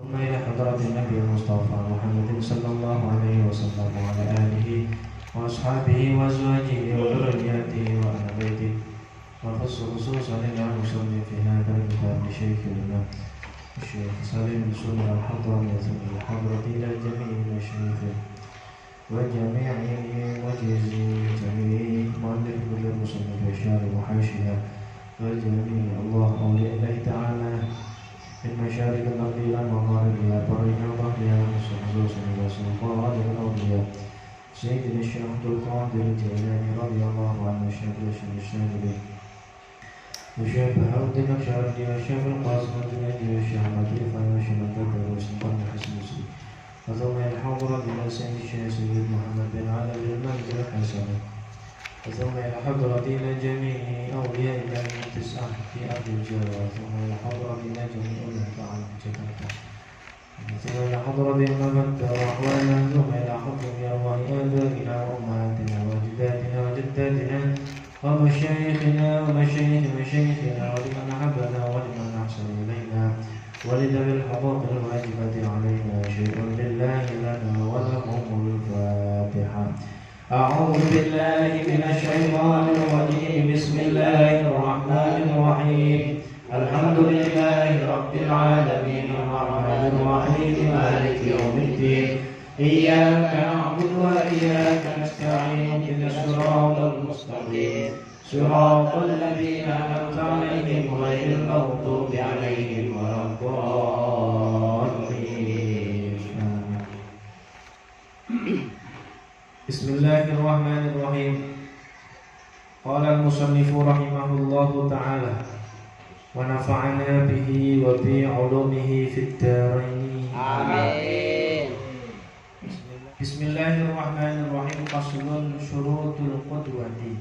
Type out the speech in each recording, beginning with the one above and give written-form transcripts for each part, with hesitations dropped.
ثم إلى حضرة النبي المصطفى محمد صلى الله عليه وسلم وعلى آله وأصحابه وأزواجه وذرياته وأهل بيته خصوصا إلى المصنف في هذا الكتاب لشيخ الإمام الشيخ سالم بن سليم الحضرمي الحضرة إلى جميع المشايخ وجميع جميع مؤلف كل المصنف الشارع وحاشية وجميع الله أولياء الله تعالى من مشارق الأرض إلى مغاربها برها وبحرها خصوصا إلى سلطان الأولياء سيدنا الشيخ عبد القادر الجيلاني رضي الله عنه الشيخ الشاذلي وشيخ عبد النقشبندي والشيخ القاسم الجنيدي والشيخ أحمد رفاعي والشيخ البدر وسلطان الحسن المسلم وثم الحضرة إلى سيد الشيخ سيد محمد بن علي المنزل الحسن وثم إلى حضرة إلى جميع أولياء الله التسعة في أرض الجوار ثم إلى حضرة إلى جميع أولياء تعالى جكرتا ثم إلى حضرة المبت وأحوانا ثم إلى حضرة أرواح آبائنا وأمهاتنا وأجدادنا وجداتنا ومشايخنا ومشايخ مشايخنا ولمن أحبنا ولمن أحسن إلينا ولذوي الحقوق الواجبة علينا شيء لله لنا ولهم الفاتحة. أعوذ بالله من الشيطان الرجيم. بسم الله الرحمن الرحيم. الحمد لله رب العالمين الرحمن الرحيم مالك يوم الدين إياك نعبد وإياك نستعين اهدنا الصراط المستقيم صراط الذين أنعمت عليهم غير المغضوب عليهم ولا الضالين. بسم الله الرحمن الرحيم. قال المصنف رحمه الله تعالى ونفعنا به وبعلومه في الدارين آمين. بسم الله الرحمن الرحيم. فصل syurutul qudwati.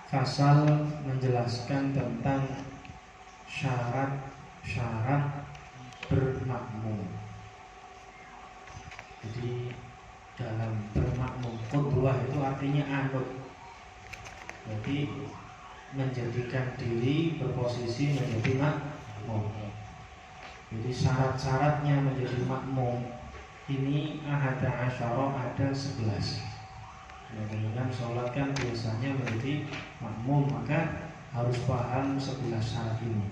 Fasal menjelaskan tentang syarat-syarat bermakmum. Jadi dalam bermakmum, qudwah itu artinya anut. Jadi menjadikan diri berposisi menjadi makmum. Jadi syarat-syaratnya menjadi makmum ini ahada asyara, ada 11. Dengan sholat kan biasanya menjadi makmum, maka harus paham 11 syarat ini.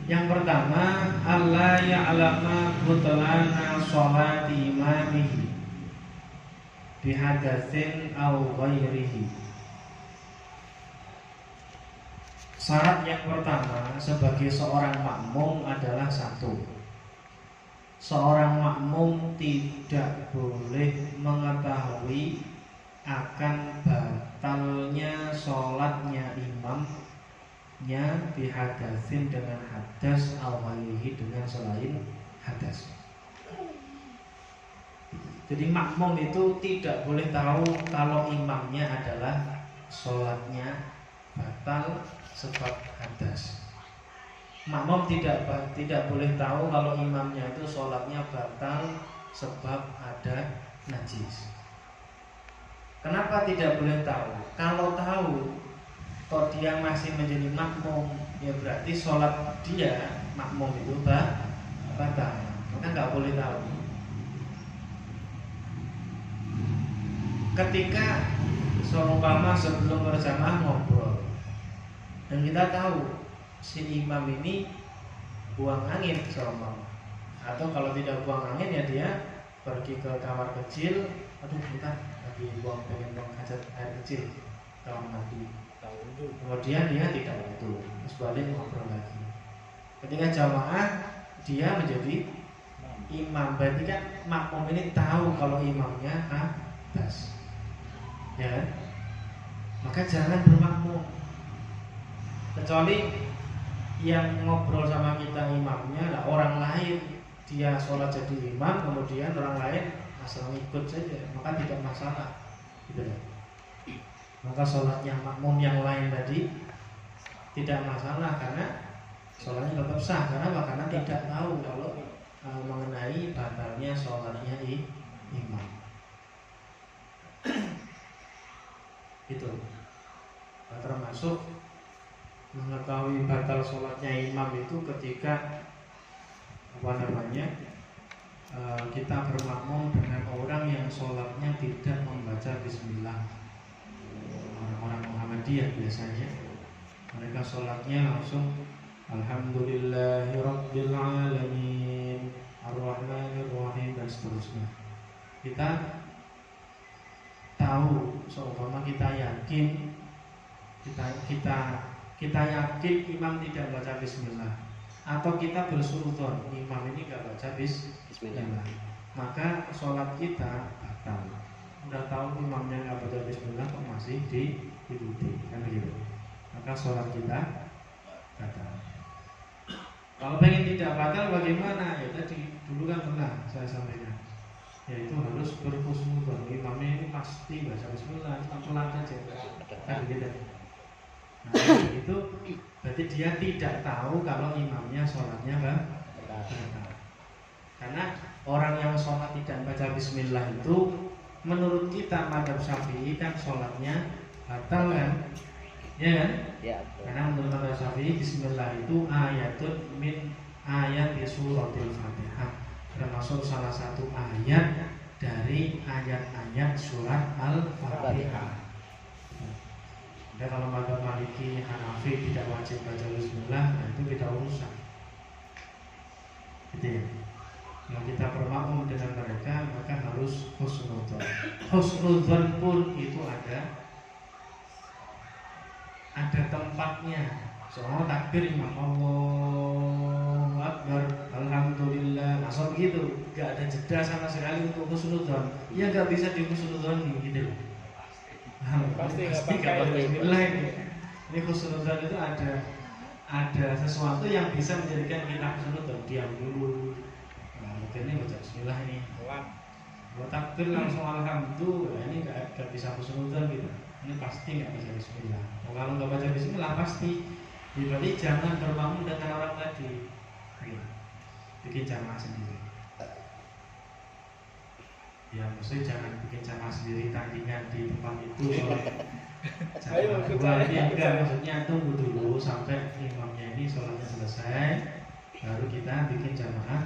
Yang pertama, alla ya'lama butlana sholati imamihi bihadatsin aw ghairihi. Syarat yang pertama sebagai seorang makmum adalah satu, seorang makmum tidak boleh mengetahui akan batalnya sholatnya imamnya bihadatsin dengan hadas al-ghairihi dengan selain hadas. Jadi makmum itu tidak boleh tahu kalau imamnya adalah sholatnya batal sebab hadas. Makmum tidak boleh tahu kalau imamnya itu sholatnya batal sebab ada najis. Kenapa tidak boleh tahu? Kalau tahu, kok dia masih menjadi makmum, ya berarti sholat dia makmum itu batal. Maka nggak boleh tahu. Ketika seumpama sebelum berjamaah ngobrol dan kita tahu si imam ini buang angin seumpama, atau kalau tidak buang angin ya dia pergi ke kamar kecil, aduh bentar lagi pengen buang hajat air kecil kamar mandi, kemudian dia tidak wudu, terus balik ngobrol lagi. Ketika jamaah dia menjadi imam, berarti kan makmum ini tahu kalau imamnya hadas, ya kan? Maka jangan bermakmum, kecuali yang ngobrol sama kita imamnya lah orang lain, dia sholat jadi imam, kemudian orang lain asal ikut saja, maka tidak masalah, gitu ya. Maka sholatnya makmum yang lain tadi tidak masalah karena sholatnya tetap sah. Karena tidak tahu kalau mengenai batalnya sholatnya imam. Itu termasuk mengetahui batal sholatnya imam itu ketika kita bermakmum dengan orang yang sholatnya tidak membaca bismillah. Orang-orang Muhammadiyah biasanya mereka sholatnya langsung Alhamdulillahirabbil alamin Ar-Rahmanir-Rahim dan seterusnya. Kita tahu, seumpama kita yakin kita yakin imam tidak baca bismillah, atau kita bersuudzon imam ini nggak baca bismillah, maka sholat kita batal. Udah tahu imamnya nggak baca bismillah kok masih diikuti, kan begitu? Maka sholat kita batal. Kalau pengen tidak batal bagaimana? Ya tadi dulu kan pernah saya sampaikan, yaitu harus berhusnudzon. Imamnya ini pasti baca bismillah, pelan saja, kan begitu. Nah, itu berarti dia tidak tahu kalau imamnya sholatnya batal. Karena orang yang sholat tidak baca bismillah itu menurut kita madzhab Syafi'i kan sholatnya batal kan? Ya kan? Ya. Karena menurut madzhab Syafi'i bismillah itu ayatun min ayat di suratul Fatihah, termasuk salah satu ayat dari ayat-ayat surat Al-Fatihah. Dan kalau madzhab Maliki, Hanafi tidak wajib baca bismillah, nah itu beda urusan. Gitu ya. Kalau kita bermakmum dengan mereka, maka harus husnudzon. Husnudzon pun itu ada tempatnya. Soalnya takbir imam Allahu Akbar, Alhamdulillah, masuk begitu, gak ada jeda sama sekali untuk husnudzon. Ya gak bisa dihusnudzon gitu. Pasti gak boleh bismillah ini. Ini husnudzon itu ada sesuatu yang bisa menjadikan kita husnudzon. Diam dulu. Nah, ini baca bismillah ini. Kalau takbir langsung alhamdulillah, ini gak bisa husnudzon gitu. Ini pasti gak bisa bismillah. Kalau gak baca bismillah pasti. Berarti jangan bermakmum dengan orang tadi. Bikin jamaah sendiri. Ya maksudnya jangan bikin jamaah sendiri tandingan di tempat itu. Maksudnya tunggu dulu sampai imamnya ini sholatnya selesai, baru kita bikin jamaah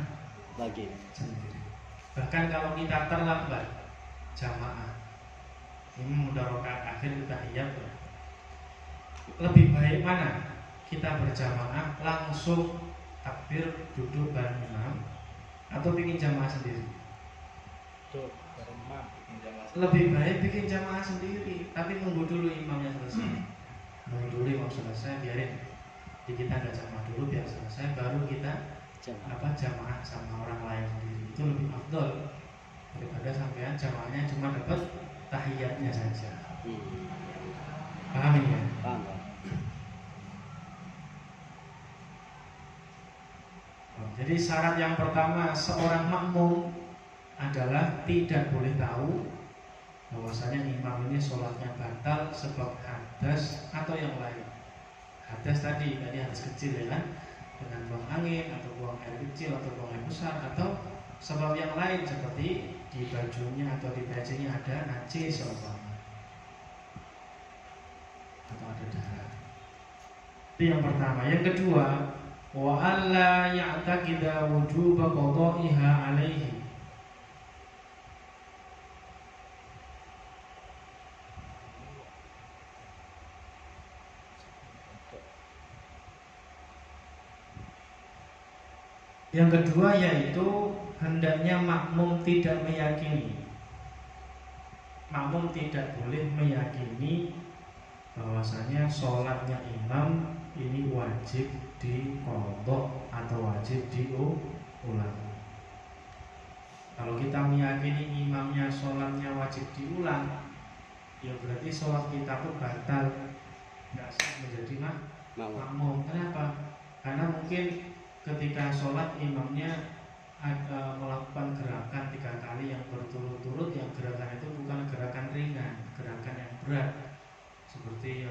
lagi sendiri. Bahkan kalau kita terlambat jamaah, ini udah rakaat akhir kita tahiyat, lebih baik mana? Kita berjamaah langsung takbir duduk bareng imam, atau bikin jamaah sendiri? Lebih baik bikin jamaah sendiri, tapi nunggu dulu imamnya selesai. Nunggu dulu imam selesai, biarin kita nggak jamaah dulu biar selesai, baru kita jamaah sama orang lain sendiri. Itu lebih afdol daripada sampean jamaahnya cuma dapat tahiyatnya saja. Paham ya? Paham. Jadi syarat yang pertama seorang makmum adalah tidak boleh tahu bahwasanya imam ini sholatnya batal sebab hadas atau yang lain. Hadas tadi hadas kecil ya kan, dengan buang angin atau buang air kecil atau buang air besar, atau sebab yang lain seperti di bajunya atau di pecinya ada najis atau ada darah. Itu yang pertama. Yang kedua, wa alla ya'taqida wujuba qada'iha 'alaihi. Yang kedua yaitu hendaknya makmum tidak meyakini. Makmum tidak boleh meyakini bahwasanya sholatnya imam ini wajib diqadha atau wajib diulang. Kalau kita meyakini imamnya sholatnya wajib diulang, ya berarti sholat kita tuh batal, nggak sah menjadi makmum. Kenapa? Karena mungkin ketika sholat imamnya melakukan gerakan 3 kali yang berturut-turut, yang gerakan itu bukan gerakan ringan, gerakan yang berat, seperti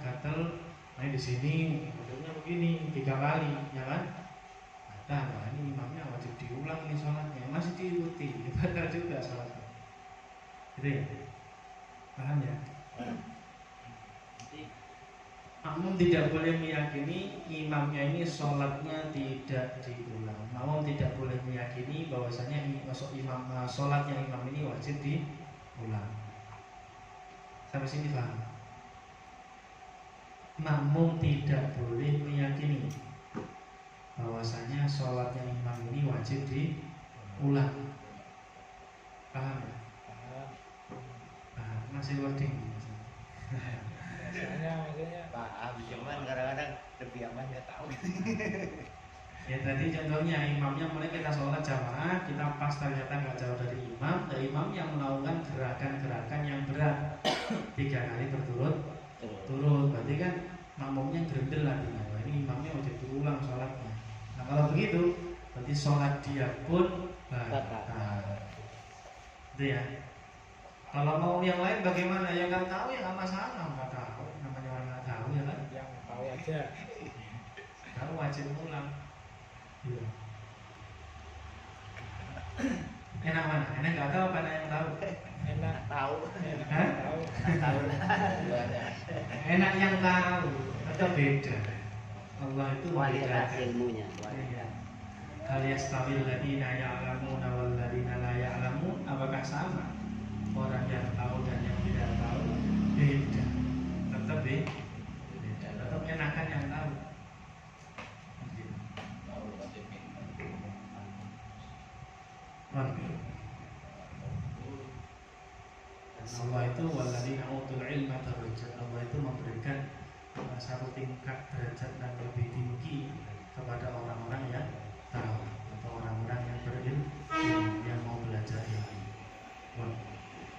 gatal. Nah di sini modelnya begini 3 kali, ya kan? Nah ini imamnya wajib diulang ini sholatnya, masih diikuti, batal juga sholatnya. Gitu ya? Paham ya? Makmum tidak boleh meyakini imamnya ini sholatnya tidak diulang. makmum tidak boleh meyakini bahwasanya sholatnya imam ini wajib diulang. Sampai sini paham? Makmum tidak boleh meyakini bahwasanya sholatnya imam ini wajib diulang. Paham ya? Paham. Masih loading. Maksudnya paham, cuman kadang-kadang lebih aman nggak tahu. Ya tadi contohnya imamnya mulai kita sholat jamaah, kita pas ternyata nggak jauh dari imam, dan imam yang melakukan gerakan-gerakan yang berat 3 kali berturut-turut, berarti kan makmumnya gerendel artinya. Wah, ini imamnya wajib diulang sholatnya. Nah kalau begitu, berarti sholat dia pun batal. Itu ya. Kalau mau yang lain bagaimana? Yang nggak tahu ya nggak masalah, nggak tahu. Namanya orang nggak tahu ya kan? Yang tahu aja. Tahu wajib ulang. Iya. Enak mana? Enak nggak tahu apa yang tahu? Enak Tahu. Hah? Tahu lah. Enak yang tahu atau beda? Allah itu Kualitas membedakan. ilmunya. Iya. Hal yastawil ladina ya'lamuna wal ladina la ya'lamun, apakah sama? Orang yang tahu dan yang tidak tahu beda. Tetap beda. Tetap enakan yang tahu. Allah itu walladzina utul ilma darajat. Allah itu memberikan satu tingkat derajat yang lebih tinggi kepada orang-orang yang tahu atau orang-orang yang berilmu, yang mau belajar ilmu.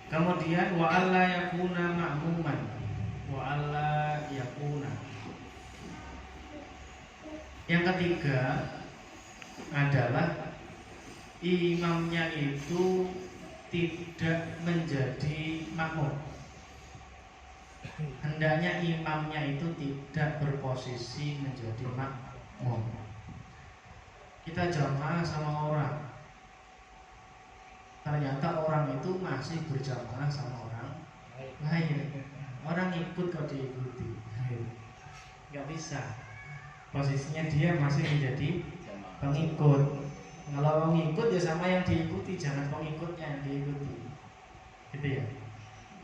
Kemudian wa alla yakuna ma'muman, wa alla yakuna. Yang ketiga adalah imamnya itu tidak menjadi makmum. Hendaknya imamnya itu tidak berposisi menjadi makmum. Kita jamaah sama orang, ternyata orang itu masih berjamaah sama orang lain. Orang ikut kok diikuti, nggak bisa. Posisinya dia masih menjadi pengikut. Kalau pengikut ya sama yang diikuti, jangan pengikutnya yang diikuti, gitu ya.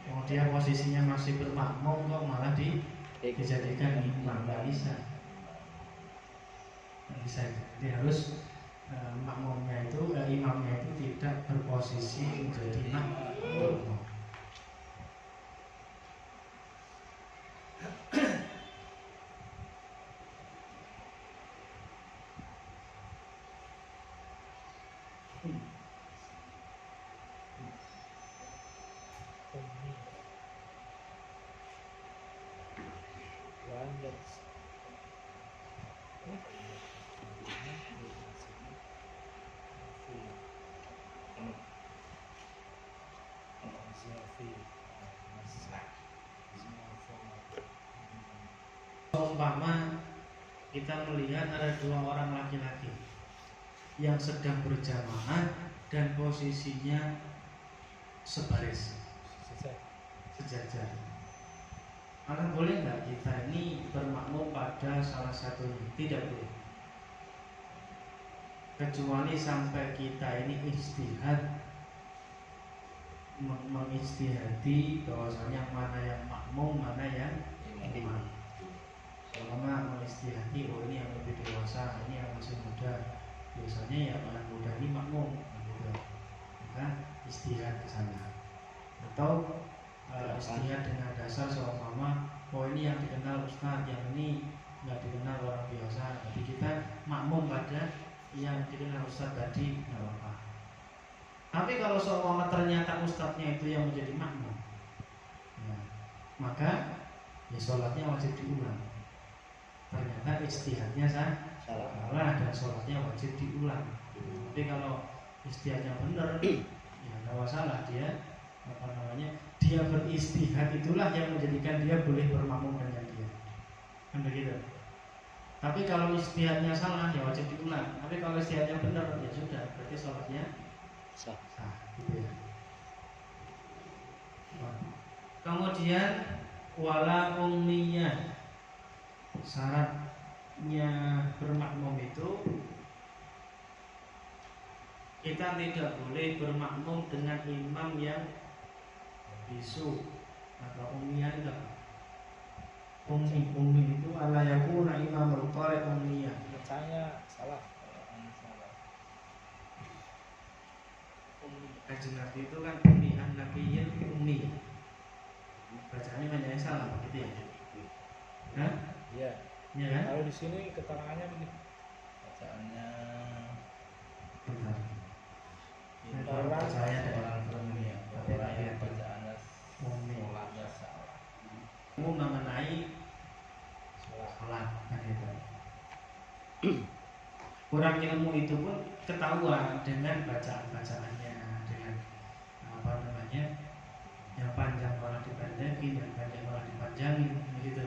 Kalau dia posisinya masih bermakmum kok malah dijadikan imam, nggak bisa. Nggak bisa. Jadi harus makmumnya itu, imamnya itu tidak berposisi menjadi makmum. Umpama kita melihat ada 2 orang laki-laki yang sedang berjamaah dan posisinya sebaris, sejajar. Maka boleh nggak kita ini bermakmum pada salah satunya? Tidak boleh. Kecuali sampai kita ini ijtihad, mengijtihadi bahwasanya mana yang makmum, mana yang imam. Selama mengistihati, oh ini yang lebih dewasa, ini yang masih muda, biasanya ya yang muda ini makmum, gitu. Maka istihad ke sana. Atau istihad dengan dasar seumpama, oh ini yang dikenal ustaz, yang ini nggak dikenal orang biasa. Jadi kita makmum pada yang dikenal ustaz tadi, nggak apa-apa. Tapi kalau seumpama ternyata ustaznya itu yang menjadi makmum, ya, maka ya sholatnya wajib diulang. Ternyata ijtihadnya salah dan sholatnya wajib diulang. Tapi kalau ijtihadnya benar, ya nggak masalah. Dia dia beristihad, itulah yang menjadikan dia boleh bermakmum dengan dia, kan begitu. Tapi kalau ijtihadnya salah, ya wajib diulang. Tapi kalau ijtihadnya benar, ya sudah, berarti sholatnya sah, gitu ya. Kemudian wala ummiyah, syaratnya bermakmum itu kita tidak boleh bermakmum dengan imam yang bisu atau ummiyan. Ummi itu ala yakuna imamul qari ummiyah. Bacanya salah. Salah. Kanjeng Nabi itu kan ummi, an-nabiyyin ummi. Bacaannya banyak salah begitu ya? Hah? Iya. Iya kan? Kalau di sini keterangannya begini. Bacaannya Benar. orang Percaya dengan Al-Quran ya, tapi orang yang rakyat bacaannya ummi. sholatnya salah. Umum mengenai Sholat. sholat kan itu. Kurang ilmu itu pun ketahuan dengan bacaan-bacaannya, dengan apa namanya, yang panjang malah dipendekin, yang pendek malah dipanjangin, begitu.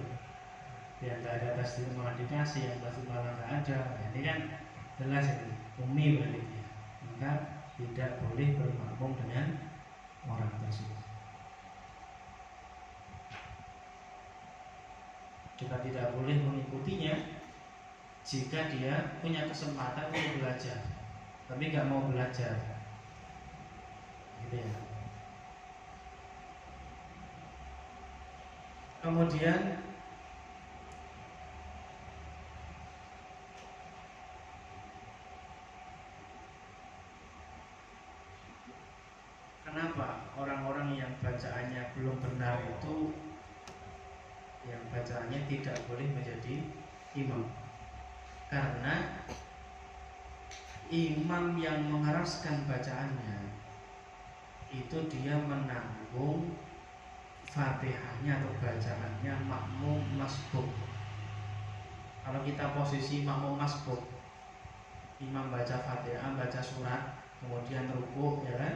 Yang nggak ada tasdid malah dikasih, yang tasdid malah nggak ada. Nah, ini kan jelas ini ummi berarti ya. Maka tidak boleh bermakmum dengan orang tersebut. Kita tidak boleh mengikutinya jika dia punya kesempatan untuk belajar, tapi nggak mau belajar, gitu ya. Kemudian kenapa orang-orang yang bacaannya belum benar itu, yang bacaannya tidak boleh menjadi imam? Karena imam yang mengeraskan bacaannya itu dia menanggung Fatihahnya atau bacaannya makmum masbuk. Kalau kita posisi makmum masbuk, imam baca Fatihah, baca surat, kemudian rukuk, ya kan?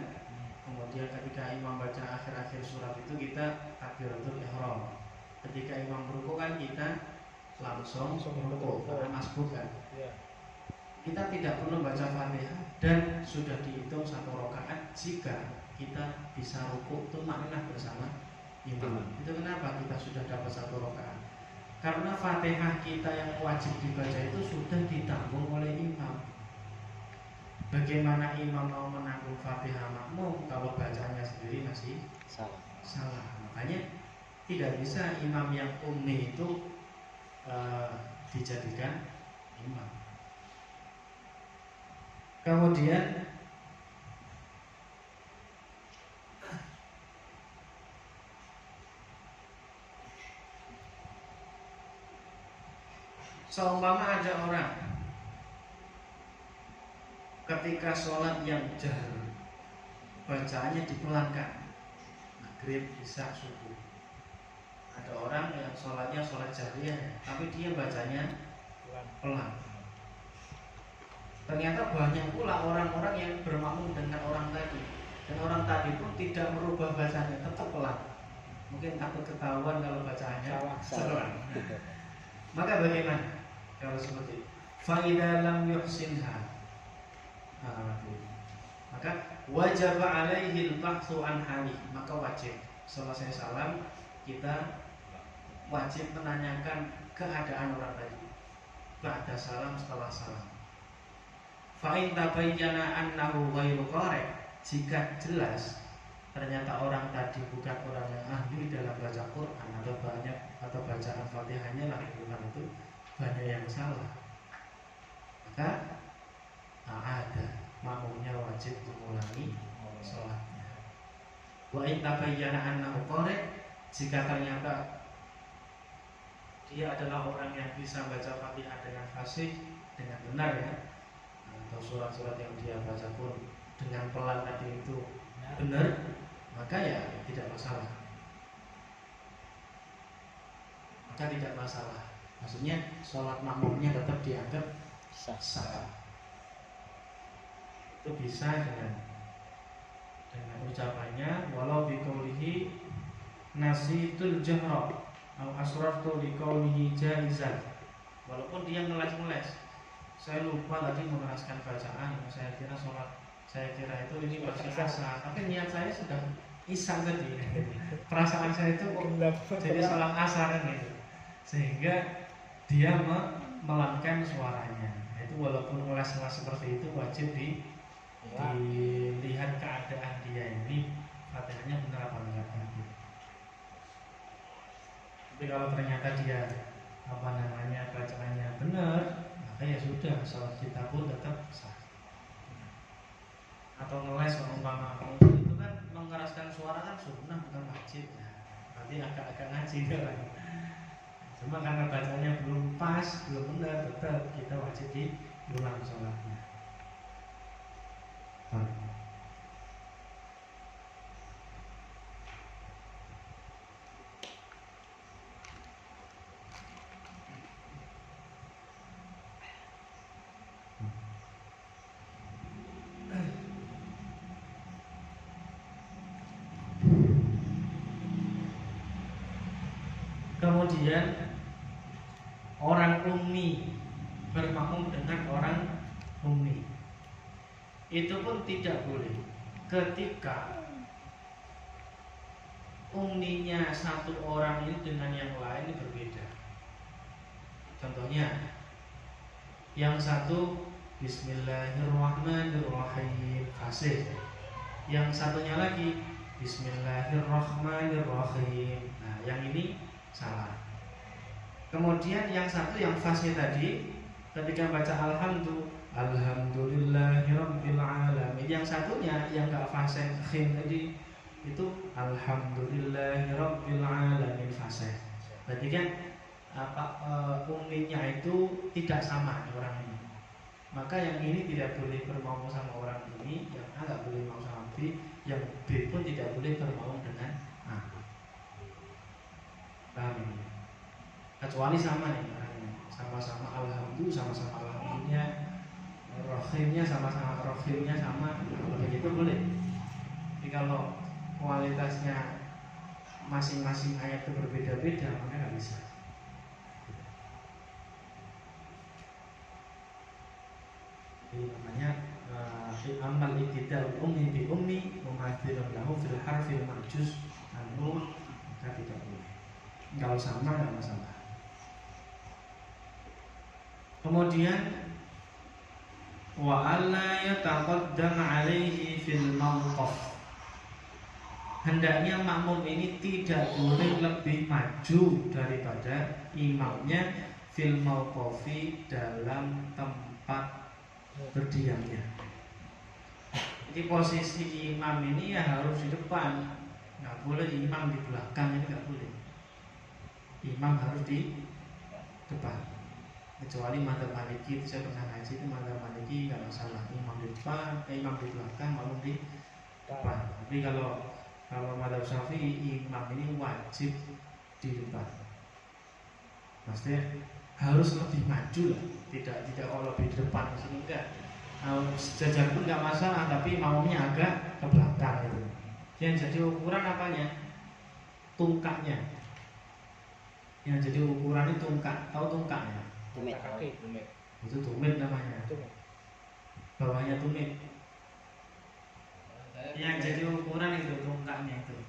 Kemudian ketika imam baca akhir-akhir surat itu kita takbiratul ihram. Ketika imam rukuk kan kita langsung rukuk karena masbuk kan. Iya. Kita tidak perlu baca Fatihah dan sudah dihitung 1 rakaat jika kita bisa rukuk itu makna bersama imam. Itu kenapa kita sudah dapat 1 rakaat? Karena Fatihah kita yang wajib dibaca itu sudah ditanggung oleh imam. Bagaimana imam mau menanggung Fatihah makmum kalau bacanya sendiri masih salah? Makanya tidak bisa imam yang ummi itu dijadikan imam. Kemudian seumpama ada orang ketika sholat yang jahar bacaannya dipelankan, maghrib, isya, subuh. Ada orang yang sholatnya sholat jahriyah, tapi dia bacanya pelan. Ternyata banyak pula orang-orang yang bermakmum dengan orang tadi, dan orang tadi pun tidak merubah bacanya, tetap pelan. Mungkin takut ketahuan kalau bacaannya salah. Maka bagaimana kalau seperti itu? Fa'idha lam yuhsinha, maka wajib alaihi al-bahthu an hali, maka wajib selesai salam kita wajib menanyakan keadaan orang tadi ba'da salam, setelah salam. Fa'in tabayyana annahu ghairu qari', jika jelas ternyata orang tadi bukan orang yang ahli dalam baca Quran atau bacaan Fatihahnya lagi bukan itu, banyak yang salah, maka ada makmumnya wajib mengulangi sholatnya. Wa in tabayyana annahu qari', jika ternyata dia adalah orang yang bisa baca Fatihah dengan fasih, dengan benar ya, atau surat-surat yang dia baca pun dengan pelan tadi itu benar, maka ya tidak masalah. Maka tidak masalah. Maksudnya sholat makmumnya tetap dianggap sah. Itu bisa dengan ucapannya walau biqaulihi nasitul jahra au asraftu liqaulihi jaizan, walaupun dia ngeles-ngeles, saya lupa tadi mengeraskan bacaan, saya kira itu ini masih asar, tapi niat saya sudah isya tadi. Perasaan saya itu jadi sholat asar gitu, sehingga dia melankan suaranya. Itu walaupun ngeles-ngeles seperti itu wajib dilihat keadaan dia ini Fatihahnya benar apa enggak. Tapi kalau ternyata dia bacaannya benar, maka ya sudah, sholat kita pun tetap sah. Atau ngeles umpama itu kan mengeraskan suara kan sunnah bukan wajib. Nanti agak-agak ngaji kan. Cuma karena bacanya belum pas, belum benar, tetap kita wajib diulang sholatnya. Kemudian orang ummi bermakmum dengan orang ummi itu pun tidak boleh ketika umminya satu orang ini dengan yang lain berbeda. Contohnya yang satu Bismillahirrahmanirrahim fasih, yang satunya lagi Bismillahirrahmanirrahim. Nah, yang ini salah. Kemudian yang satu yang fasih tadi ketika baca alhamdulillahirabbil alamin, yang satunya yang enggak fasih khim tadi itu alhamdulillahirabbil alamin fasih. Berarti kan umminya itu tidak sama orang ini. Maka yang ini tidak boleh bermakmum sama orang ini, yang A enggak boleh mau sama B, yang B pun tidak boleh bermakmum dengan A. Paham ini? Kecuali sama nih orangnya, sama-sama alhamdulillah, sama-sama alhamdulillahnya, rohimnya sama-sama rohimnya sama, begitu boleh. Tapi kalau kualitasnya masing-masing ayat itu berbeda-beda, maka nggak bisa. Ini namanya amal iktidal ummi bi ummi mumathilun lahu fil harfil majuz an-nun, maka tidak boleh. Kalau sama nggak masalah. Kemudian wa alla yataqaddam alaihi fil mawqaf, hendaknya makmum ini tidak boleh lebih maju daripada imamnya fil mawqafi, dalam tempat berdiamnya. Jadi posisi imam ini ya harus di depan, nggak boleh imam di belakang, ini nggak boleh. Imam harus di depan. Kecuali madzhab Maliki, itu saya pernah ngaji, itu madzhab Maliki nggak masalah, imam di depan, imam di belakang, makmum di depan. Tapi kalau madzhab Syafi'i, imam ini wajib di depan. Maksudnya harus lebih maju lah, tidak kalau lebih di depan, maksudnya enggak. Sejajar pun nggak masalah, tapi makmumnya agak ke belakang itu. Yang jadi ukuran apanya? Tungkaknya. Yang jadi ukuran itu tungkak, tahu tungkaknya? Tumit. Itu tumit namanya. Bawahnya tumit. Yang jadi ukuran itu tungkaknya itu.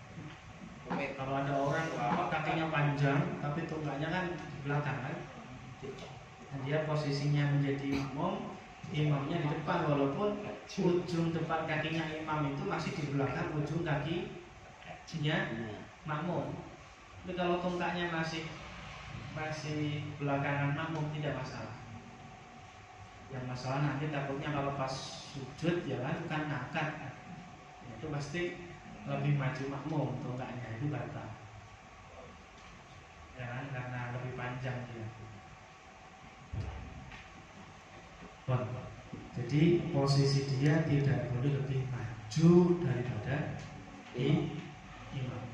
Kalau ada orang kakinya panjang tapi tungkaknya kan di belakang kan, dan dia posisinya menjadi imamnya di depan, walaupun ujung depan kakinya imam itu masih di belakang ujung kakinya makmum. Tapi kalau tungkaknya masih belakangan makmum tidak masalah. Yang masalah nanti takutnya kalau pas sujud ya kan ngangkat, itu pasti lebih maju makmum, tungkaknya itu batal. Ya kan, karena lebih panjang dia. Jadi posisi dia tidak boleh lebih maju daripada imam.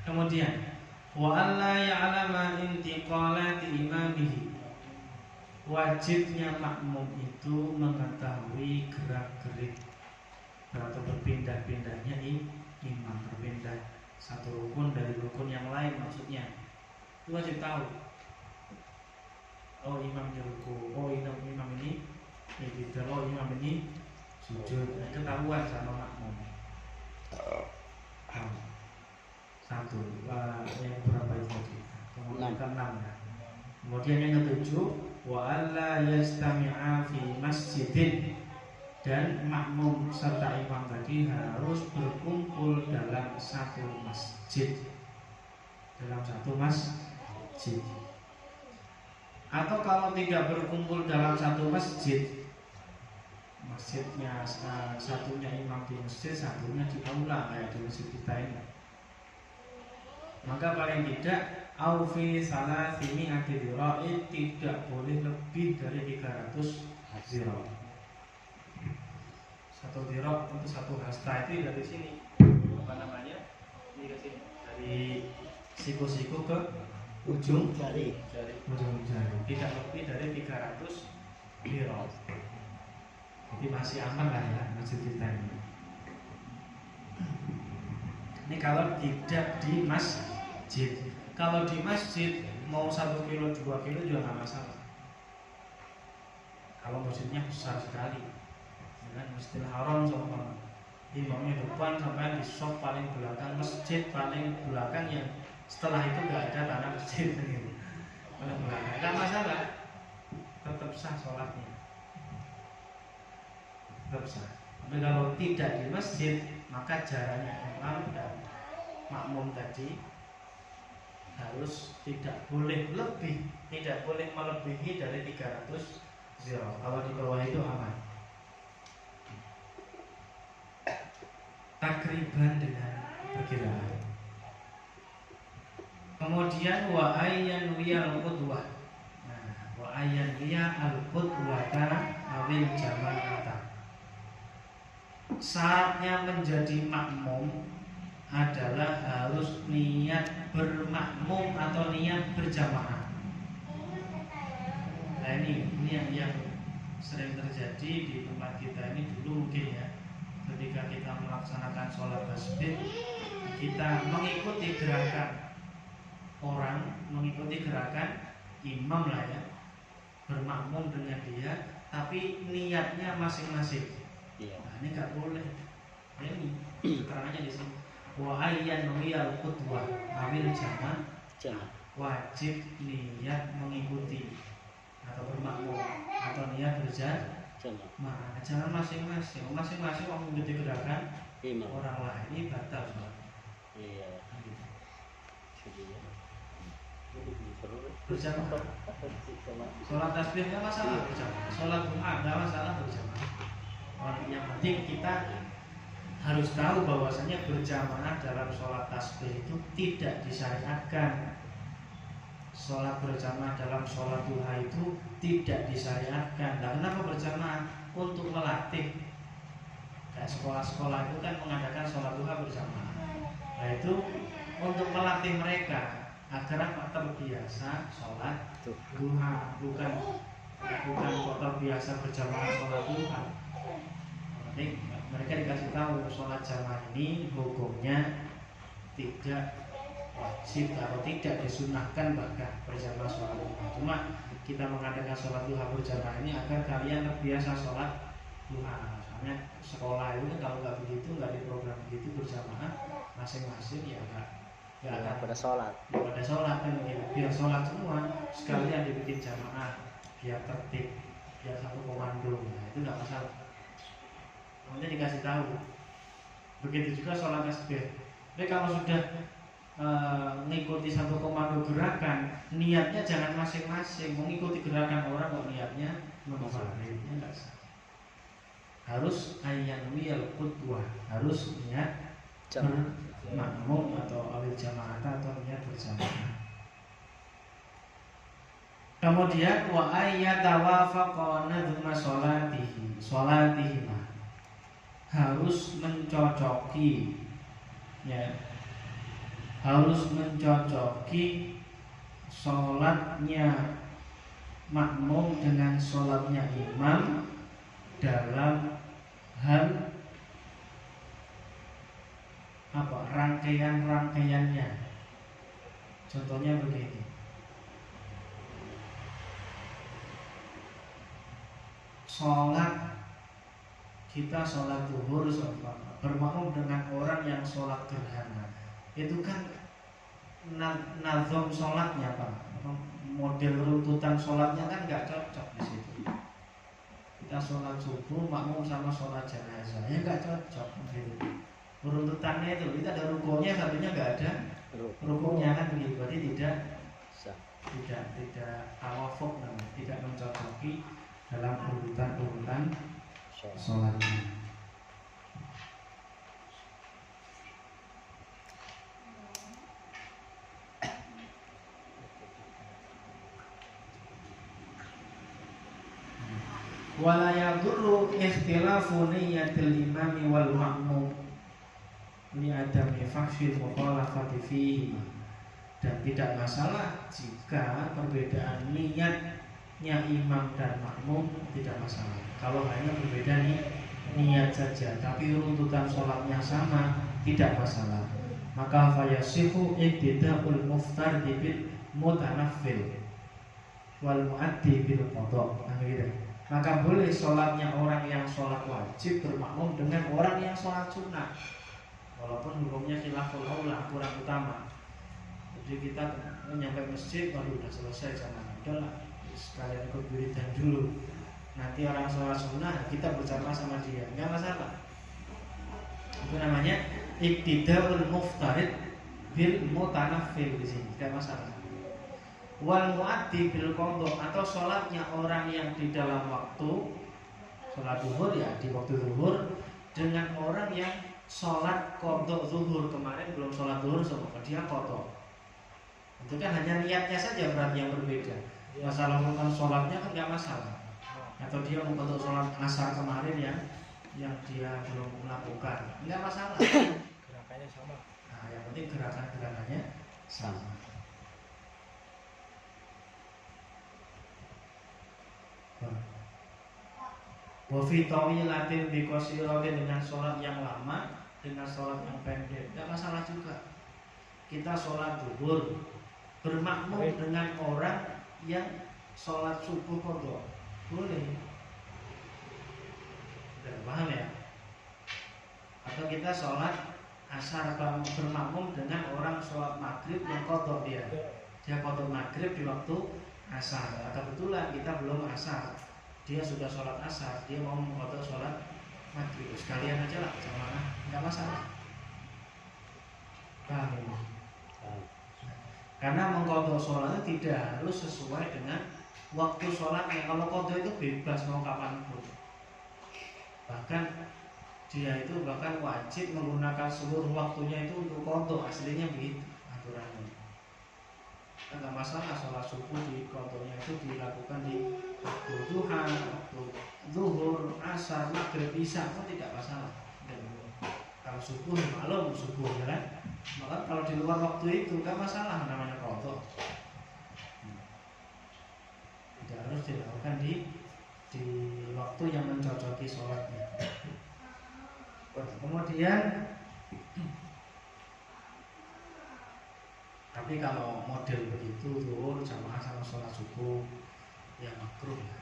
Kemudian wa alla ya'lama intiqalati imamihi, wajibnya makmum itu mengetahui gerak-gerik atau berpindah-pindahnya imam, berpindah satu rukun dari rukun yang lain, maksudnya itu wajib tahu. Oh imam di ruku, oh imam ini gitu, oh imam ini sujud, ketahuan sama makmum. Satu, yang berapa itu tadi? Kemudian ke 6 ya. Kemudian yang ketujuh, wa alla yastami'a fi masjidin, dan makmum serta imam tadi harus berkumpul dalam satu masjid. Dalam satu masjid. Atau kalau tidak berkumpul dalam satu masjid, masjidnya satunya imam di masjid, satunya di aula kayak di masjid kita ini, maka paling tidak aufi salah sini adidira'i, tidak boleh lebih dari 300 zira. Satu zira untuk satu hasta itu dari sini, apa namanya, ini ke sini, dari siku-siku ke ujung Jari. ujung jari, tidak lebih dari 300 zira. Jadi masih aman lah ya masjid kita ini. Ini kalau tidak di masjid. Kalau di masjid mau 1 kilo 2 kilo juga nggak masalah. Kalau masjidnya besar sekali, dengan Masjidil Haram sama imamnya depan sampai di shop paling belakang, masjid paling belakang, yang setelah itu nggak ada tanah masjid gitu. Paling belakang nggak masalah, tetap sah sholatnya, tetap sah. Tapi kalau tidak di masjid, maka jaraknya imam dan makmum tadi harus tidak boleh lebih, tidak boleh melebihi dari 300 zira. Kalau di bawah itu aman. Takriban dengan perkiraan. Kemudian wa ayyan wiyal qudwah. Nah, wa ayyan wiyal qudwata awil jama'ata. Syaratnya menjadi makmum adalah harus niat bermakmum atau niat berjamaah. Nah ini yang sering terjadi di tempat kita ini dulu mungkin ya. Ketika kita melaksanakan sholat tasbih, kita mengikuti gerakan orang, mengikuti gerakan imam lah ya, bermakmum dengan dia, tapi niatnya masing-masing. Nah ini nggak boleh. Ini keterangannya di sini. Wa ayyan wiyal qudwah awil jamaah, wajib niat mengikuti atau bermakmum atau niat berjamaah. Jangan masing-masing orang mengikuti gerakan orang lain, ini batal sholat. Iya. Berjamaah. Sholat tasbih nggak masalah berjamaah. Sholat duha nggak masalah berjamaah. Yang penting kita harus tahu bahwasanya berjamaah dalam sholat tasbih itu tidak disyariatkan. Sholat berjamaah dalam sholat duha itu tidak disyariatkan. Nah, kenapa berjamaah? Untuk melatih. Nah, sekolah-sekolah itu kan mengadakan sholat duha berjamaah. Nah itu untuk melatih mereka agar terbiasa sholat duha, bukan terbiasa berjamaah sholat duha. Nanti mereka dikasih tahu sholat jamaah ini hukumnya tidak wajib atau tidak disunahkan, bahkan berjamaah sholat duha. Cuma kita mengadakan sholat duha berjamaah ini agar kalian terbiasa sholat duha. Soalnya sekolah itu kalau nggak begitu, nggak diprogram begitu berjamaah masing-masing, ya nggak akan pada sholat. Pada sholat kan gitu. Biar sholat semua sekalian dibikin jamaah, biar tertib, biar satu komando. Nah, itu nggak masalah. Nanti dikasih tahu. Begitu juga sholat tasbih. Tapi kalau sudah mengikuti satu komando gerakan, niatnya jangan masing-masing mengikuti gerakan orang kok niatnya menfaridnya nggak sah. Harus ayyan wiyal qudwah, harus niat bermakmum atau awil jamaah atau niat berjamaah. Kemudian wa ayyatawafaqa nadhma sholatihi, harus mencocoki, ya, harus mencocoki sholatnya makmum dengan sholatnya imam dalam hal apa, rangkaian-rangkaiannya. Contohnya begini, sholat kita sholat zuhur bermakmum dengan orang yang sholat gerhana, itu kan nazam sholatnya Pak, model model runtutan sholatnya kan nggak cocok di situ. Kita sholat subuh makmum sama sholat jenazah, ya nggak cocok gitu. Runtutannya itu kita ada rukunya, satunya nggak ada rukunya kan begitu. Berarti tidak tawafuk namanya, tidak mencocoki dalam urutan sholatnya. Wala yadurru ikhtilafu niyyatil imami wal ma'mum li adami fahsyil mukhalafati fihi. Dan tidak masalah jika perbedaan niatnya imam dan makmum, tidak masalah. Kalau hanya berbeda niat saja, tapi runtutan sholatnya sama, tidak masalah. Maka fayasihu ibtida'ul muftardi bil mutanaffil wal muaddi bil qada'. Gitu. Maka boleh sholatnya orang yang sholat wajib bermakmum dengan orang yang sholat sunnah, walaupun hukumnya khilaful aula, kurang utama. Jadi kita nyampe masjid, waduh udah selesai jamaah, udahlah sekalian ikut wiridan dulu. Nanti orang sholat sunnah kita berjamaah sama dia, nggak masalah. Itu namanya iktida'ul muftarid bil mutanaffil di sini, nggak masalah. Wal muaddi bil qadha, atau sholatnya orang yang di dalam waktu sholat zuhur, ya di waktu zuhur, dengan orang yang sholat qadha zuhur. Kemarin belum sholat zuhur sama dia qadha. Itu kan hanya niatnya saja berarti yang berbeda. Masalah bukan sholatnya kan nggak masalah. Atau dia untuk sholat asar kemarin yang dia belum melakukan, nggak masalah. Gerakannya sama. Nah, yang penting gerakannya sama. Wafi tawilatin bi qasiratin, dengan sholat yang lama dengan sholat yang pendek, nggak masalah juga. Kita sholat zuhur bermakmum dengan orang yang sholat subuh qadha, boleh. Udah paham ya? Atau kita sholat asar bermakmum dengan orang sholat maghrib yang qadha, dia qadha maghrib di waktu asar. Atau kebetulan kita belum asar, dia sudah sholat asar, dia mau mengqadha sholat maghrib, sekalian aja lah jamaah, nggak masalah. Paham ya? Karena mengqadha sholatnya tidak harus sesuai dengan waktu sholatnya. Kalau qadha itu bebas mau kapanpun. Bahkan dia itu bahkan wajib menggunakan seluruh waktunya itu untuk qadha, aslinya begitu aturannya. Enggak masalah sholat subuh di qadhanya itu dilakukan di waktu duha, waktu zuhur, asar, maghrib, isya, itu tidak masalah. Kalau subuh malam subuh ya kan. Maka kalau di luar waktu itu enggak masalah, namanya qadha. Tidak harus dilakukan di waktu yang mencocoki sholatnya. Kemudian tapi kalau model begitu zuhur jamaah sama sholat subuh ya makruh ya.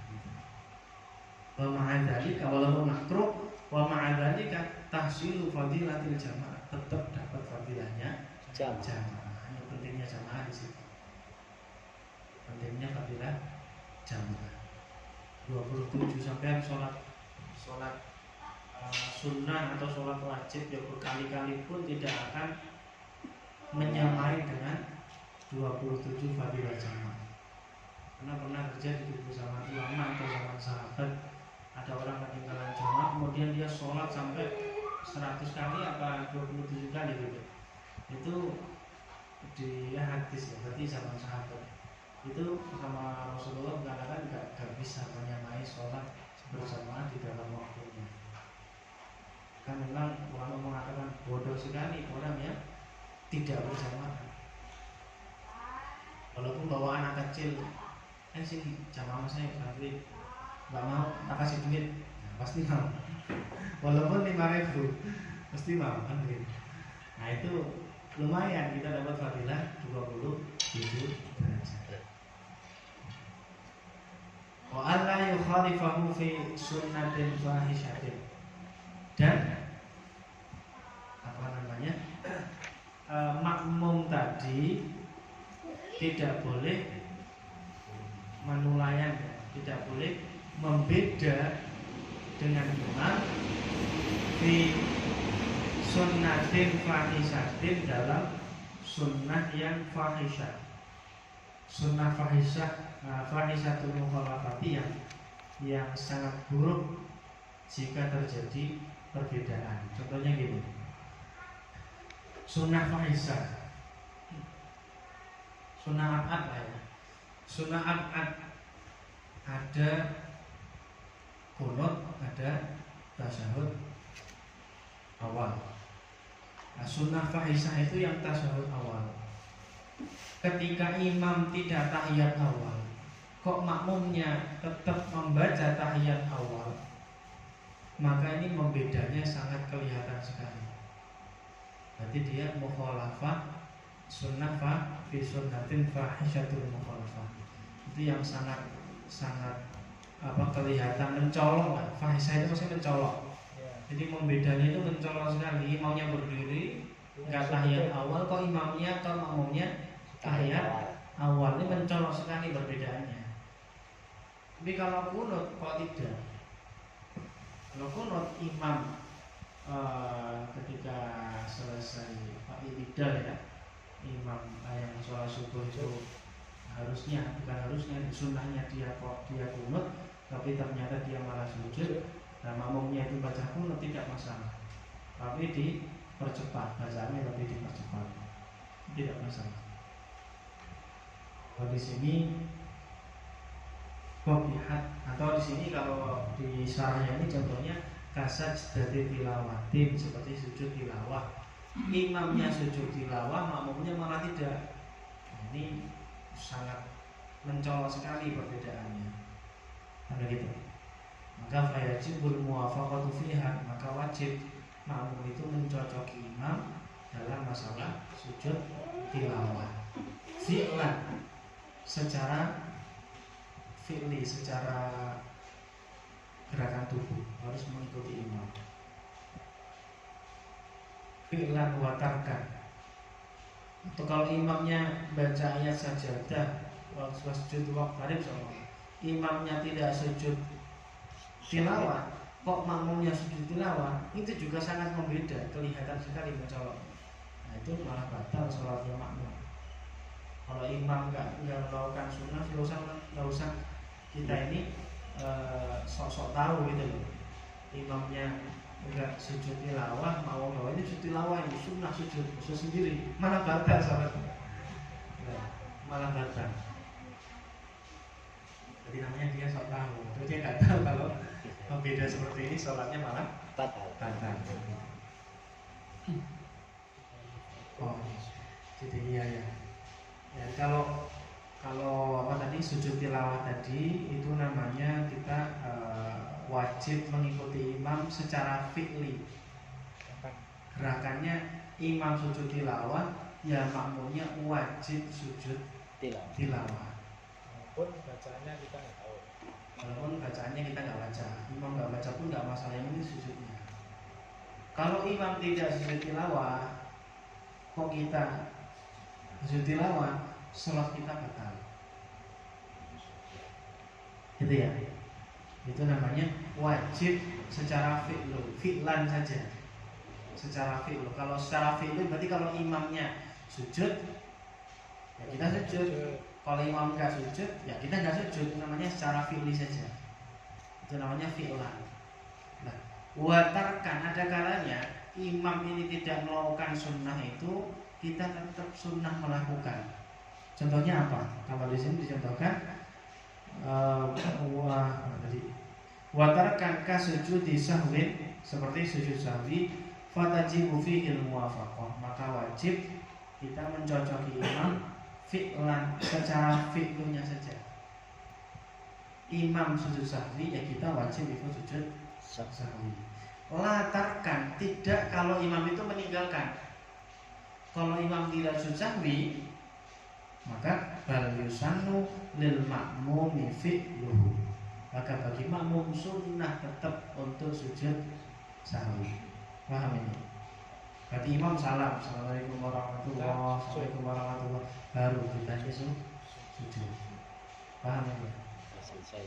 Wa ma'adzalika walaupun makruh, wa ma'adzalika tahsilu fadilatil jamaah, tetap dapat fadilahnya jamaah. Ini pentingnya jamaah di situ. Pentingnya fadilah jamaah. 27 sampai sholat sunnah atau sholat wajib yang berkali-kali pun tidak akan menyamai dengan 27 fadilah jamaah. Karena pernah terjadi di zaman ulama atau zaman sahabat, ada orang ketinggalan jamaah kemudian dia sholat sampai 100 kali apa 27 kali gitu. Itu di hadis ya, berarti zaman sahabat itu sama Rasulullah mengatakan gak bisa menyamai sholat berjamaah di dalam waktunya. Kan memang ulama mengatakan bodoh sekali orang yang tidak berjamaah. Walaupun bawa anak kecil, sini jamaah saya maghrib, nggak mau, tak kasih duit, nah, pasti mau. Walaupun 5.000 pasti mau kan gitu. Nah itu lumayan kita dapat fadilah 27 derajat. Wa alla yukhalifahu fi sunnatin fahishatin, dan apa namanya makmum tadi tidak boleh membeda dengan imam di sunnatin fahisatin dalam sunnah yang fahisah. Sunnah fahisah, fahisatul mukhalafati yang sangat buruk jika terjadi perbedaan. Contohnya gini, sunnah fahisah, sunnah abad lah ya. Sunnah abad ada kunut, ada tasyahud awal. Nah, sunnah fahisah itu yang tasyahud awal. Ketika imam tidak tahiyat awal, kok makmumnya tetap membaca tahiyat awal, maka ini membedanya sangat kelihatan sekali. Berarti dia mukhalafah sunnah fi sunnatin fahishatul mukhalafah. Itu yang sangat kelihatan mencolok lah. Fahisah itu maksudnya mencolok. Jadi membedanya itu mencolok sekali. Imamnya berdiri enggak tahiyat awal, kok imamnya atau makmumnya tahiyat awal, ini mencolok sekali perbedaannya. Tapi kalau kunut kok tidak. Kalau kunut imam ketika selesai i'tidal ya, imam yang sholat subuh itu bukan harusnya sunnahnya dia kunut, tapi ternyata dia malah sujud. Nah, makmumnya itu baca kunut tidak masalah, tapi dipercepat, bacaannya lebih dipercepat, tidak masalah. Kalau di sini lihat, atau di sini kalau di syarahnya ini contohnya kasaj dari tilawatin, seperti sujud tilawah. Imamnya sujud tilawah, makmumnya malah tidak. Ini sangat mencolok sekali perbedaannya. Ada gitu. Maka fayajibul muwafaqatu fiha, maka wajib makmum itu mencocoki imam dalam masalah sujud tilawah. Fi'lan, secara fi'li, secara gerakan tubuh harus mengikuti imam. Fi'lan wa tarkan, atau kalau imamnya baca ayat sajadah sujud waqtarib, imamnya tidak sujud tilawah, kok makmumnya sujud tilawah, itu juga sangat membeda, kelihatan sekali mencolok. Nah, itu malah batal sholatnya makmum. Kalau imam nggak melakukan sunnah, nggak usah kita ini sok-sok tahu gitu loh. Imamnya nggak sujud tilawah, mau bahwa ini sujud tilawah, ini sunnah sujud sendiri, malah batal sholatnya. Malah batal. Jadi namanya dia sok tahu, tapi dia nggak tahu kalau beda seperti ini sholatnya malah batal. Oh, jadi iya ya. Ya, kalau apa tadi sujud tilawah tadi itu namanya kita wajib mengikuti imam secara fi'li. Gerakannya imam sujud tilawah, ya makmumnya wajib sujud tilawah. Walaupun bacaannya kita nggak tahu. Walaupun bacaannya kita nggak baca, imam nggak baca pun nggak masalah, yang ini sujudnya. Kalau imam tidak sujud tilawah, kok kita sujud tilawah, sholat kita batal. Gitu ya. Itu namanya wajib secara fi'lan saja. Secara fi'lu. Kalau secara fi'lu berarti kalau imamnya sujud, ya kita sujud. Kalau imam nggak sujud, ya kita nggak sujud. Itu namanya secara fi'li saja. Itu namanya fi'lan. Nah, watarkan, ada kalanya imam ini tidak melakukan sunnah itu, kita tetap sunnah melakukan. Contohnya apa? Kalau di sini dicontohkan watarkan ka sujudi sahwin, seperti sujud sahwi, fatajibu fi'il muwafaqah, maka wajib kita mencocoki imam fi'lan, secara fi'lunya saja. Imam sujud sahwi, ya kita wajib ikut sujud sahwi. Latarkan, tidak kalau imam itu meninggalkan. Kalau imam tidak sujud sahwi, maka bal yusannu lil ma'mumi fi'luhu, maka bagi makmum sunnah tetap untuk sujud sahwi. Paham ini? Berarti imam salam, assalamualaikum warahmatullahi baru kita sujud. Paham ini? Selesai.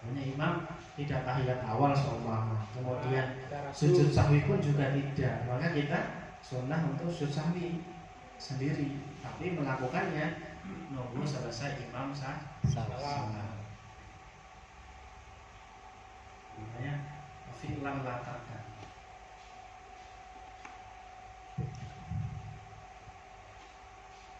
Hanya imam tidak tahiyat awal seumpama, kemudian Kita ragu. sujud sahwi pun juga tidak, maka kita sunnah untuk sujud sahwi sendiri, tapi melakukannya nunggu selesai imam salam. Makanya fi'lan la tarkan.